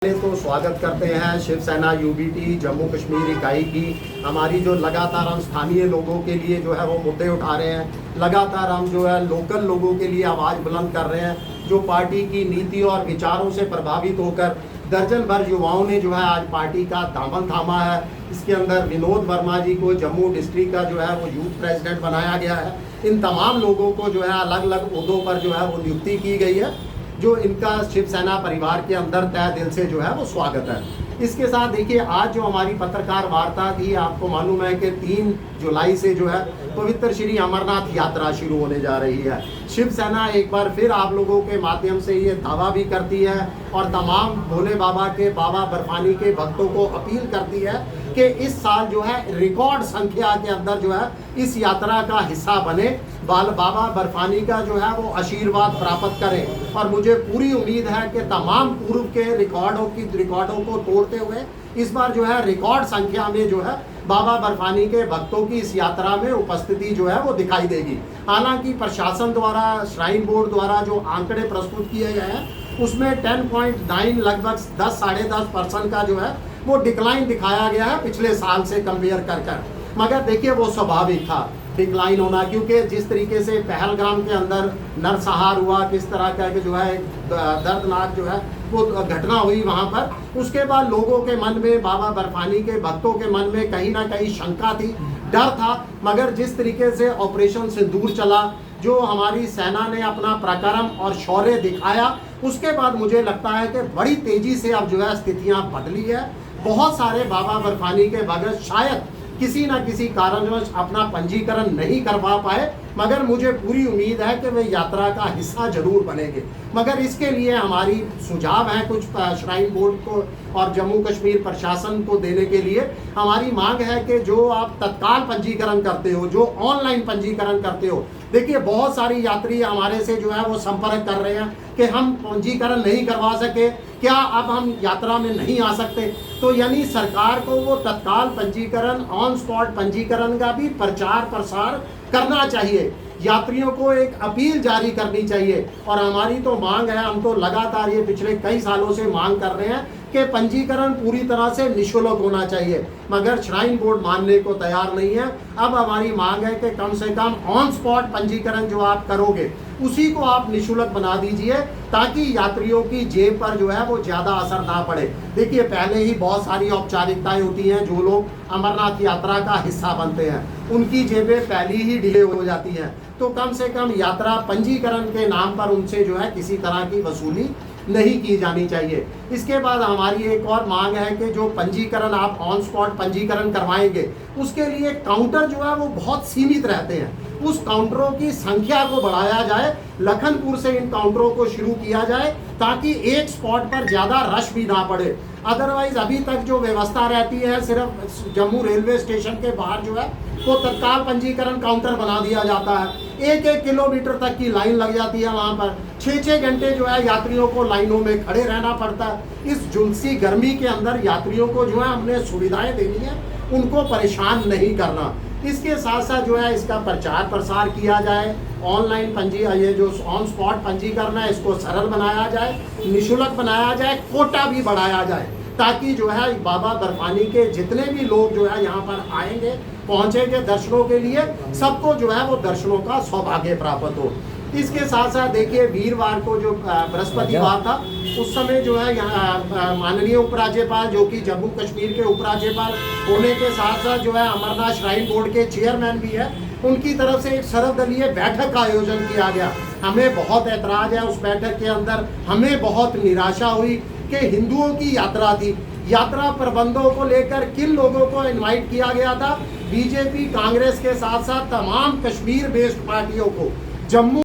तो स्वागत करते हैं शिवसेना यूबीटी जम्मू कश्मीर इकाई की। हमारी जो लगातार हम स्थानीय लोगों के लिए जो है वो मुद्दे उठा रहे हैं, लगातार हम जो है लोकल लोगों के लिए आवाज़ बुलंद कर रहे हैं। जो पार्टी की नीति और विचारों से प्रभावित होकर दर्जन भर युवाओं ने जो है आज पार्टी का दामन थामा है। इसके अंदर विनोद वर्मा जी को जम्मू डिस्ट्रिक्ट का जो है वो यूथ प्रेसिडेंट बनाया गया है। इन तमाम लोगों को जो है अलग अलग ओहदों पर जो है वो नियुक्ति की गई है, जो इनका शिवसेना परिवार के अंदर तय दिल से जो है वो स्वागत है। इसके साथ देखिए आज जो हमारी पत्रकार वार्ता थी, आपको मालूम है कि 3 जुलाई से जो है पवित्र श्री अमरनाथ यात्रा शुरू होने जा रही है। शिवसेना एक बार फिर आप लोगों के माध्यम से ये दावा भी करती है और तमाम भोले बाबा के, बाबा बर्फानी के भक्तों को अपील करती है कि इस साल जो है रिकॉर्ड संख्या के अंदर जो है इस यात्रा का हिस्सा बने, बाबा बर्फानी का जो है वो आशीर्वाद प्राप्त करें। और मुझे पूरी उम्मीद है कि तमाम पूर्व के रिकॉर्डों को तोड़ते हुए इस बार जो है रिकॉर्ड संख्या में जो है बाबा बर्फानी के भक्तों की इस यात्रा में उपस्थिति जो है वो दिखाई देगी। हालांकि प्रशासन द्वारा, श्राइन बोर्ड द्वारा जो आंकड़े प्रस्तुत किए गए हैं उसमें 10.9 लगभग 10-10.5% का जो है वो डिक्लाइन दिखाया गया है पिछले साल से कंपेयर कर। मगर देखिए वो स्वाभाविक था डिक्लाइन होना, क्योंकि जिस तरीके से पहलगाम के अंदर नरसंहार हुआ, किस तरह का जो है दर्दनाक जो है वो घटना हुई वहाँ पर, उसके बाद लोगों के मन में, बाबा बर्फानी के भक्तों के मन में कहीं ना कहीं शंका थी, डर था। मगर जिस तरीके से ऑपरेशन सिंदूर चला, जो हमारी सेना ने अपना पराक्रम और शौर्य दिखाया, उसके बाद मुझे लगता है कि बड़ी तेजी से अब जो है स्थितियाँ बदली है। बहुत सारे बाबा बर्फानी के भगत शायद किसी न किसी कारणवश अपना पंजीकरण नहीं करवा पाए, मगर मुझे पूरी उम्मीद है कि वे यात्रा का हिस्सा जरूर बनेंगे। मगर इसके लिए हमारी सुझाव है कुछ श्राइन बोर्ड को और जम्मू कश्मीर प्रशासन को देने के लिए। हमारी मांग है कि जो आप तत्काल पंजीकरण करते हो, जो ऑनलाइन पंजीकरण करते हो, देखिए बहुत सारी यात्री हमारे से जो है वो संपर्क कर रहे हैं कि हम पंजीकरण नहीं करवा सके, क्या अब हम यात्रा में नहीं आ सकते। तो यानी सरकार को वो तत्काल पंजीकरण, ऑन स्पॉट पंजीकरण का भी प्रचार प्रसार करना चाहिए, यात्रियों को एक अपील जारी करनी चाहिए। और हमारी तो मांग है, हम तो लगातार ये पिछले कई सालों से मांग कर रहे हैं कि पंजीकरण पूरी तरह से निःशुल्क होना चाहिए, मगर श्राइन बोर्ड मानने को तैयार नहीं है। अब हमारी मांग है कि कम से कम ऑन स्पॉट पंजीकरण जो आप करोगे उसी को आप निःशुल्क बना दीजिए, ताकि यात्रियों की जेब पर जो है वो ज़्यादा असर ना पड़े। देखिए पहले ही बहुत सारी औपचारिकताएं होती हैं, जो लोग अमरनाथ यात्रा का हिस्सा बनते हैं उनकी जेबें पहले ही डिले हो जाती हैं। तो कम से कम यात्रा पंजीकरण के नाम पर उनसे जो है किसी तरह की वसूली नहीं की जानी चाहिए। इसके बाद हमारी एक और मांग है कि जो पंजीकरण आप ऑन स्पॉट पंजीकरण करवाएंगे उसके लिए काउंटर जो है वो बहुत सीमित रहते हैं, उस काउंटरों की संख्या को बढ़ाया जाए। लखनपुर से इन काउंटरों को शुरू किया जाए ताकि एक स्पॉट पर ज़्यादा रश भी ना पड़े। अदरवाइज अभी तक जो व्यवस्था रहती है, सिर्फ जम्मू रेलवे स्टेशन के बाहर जो है वो तत्काल पंजीकरण काउंटर बना दिया जाता है। 1-1 किलोमीटर तक की लाइन लग जाती है, वहाँ पर 6-6 घंटे जो है यात्रियों को लाइनों में खड़े रहना पड़ता है। इस झुलसी गर्मी के अंदर यात्रियों को जो है हमने सुविधाएं देनी है, उनको परेशान नहीं करना। इसके साथ साथ जो है इसका प्रचार प्रसार किया जाए, ऑनलाइन ये जो ऑन स्पॉट पंजीकरण है इसको सरल बनाया जाए, निःशुल्क बनाया जाए, कोटा भी बढ़ाया जाए, ताकि जो है बाबा बर्फानी के जितने भी लोग जो है यहाँ पर आएंगे, पहुँचेंगे दर्शनों के लिए, सबको जो है वो दर्शनों का सौभाग्य प्राप्त हो। इसके साथ साथ देखिए वीरवार को जो बृहस्पतिवार था, उस समय जो है यहाँ माननीय उपराज्यपाल, जो कि जम्मू कश्मीर के उपराज्यपाल होने के साथ साथ जो है अमरनाथ श्राइन बोर्ड के चेयरमैन भी है, उनकी तरफ से एक सर्वदलीय बैठक का आयोजन किया गया। हमें बहुत ऐतराज है उस बैठक के अंदर, हमें बहुत निराशा हुई कि हिंदुओं की यात्रा थी, यात्रा प्रबंधों को लेकर किन लोगों को इनवाइट किया गया था, बीजेपी, कांग्रेस के साथ साथ तमाम कश्मीर बेस्ड पार्टियों को, जम्मू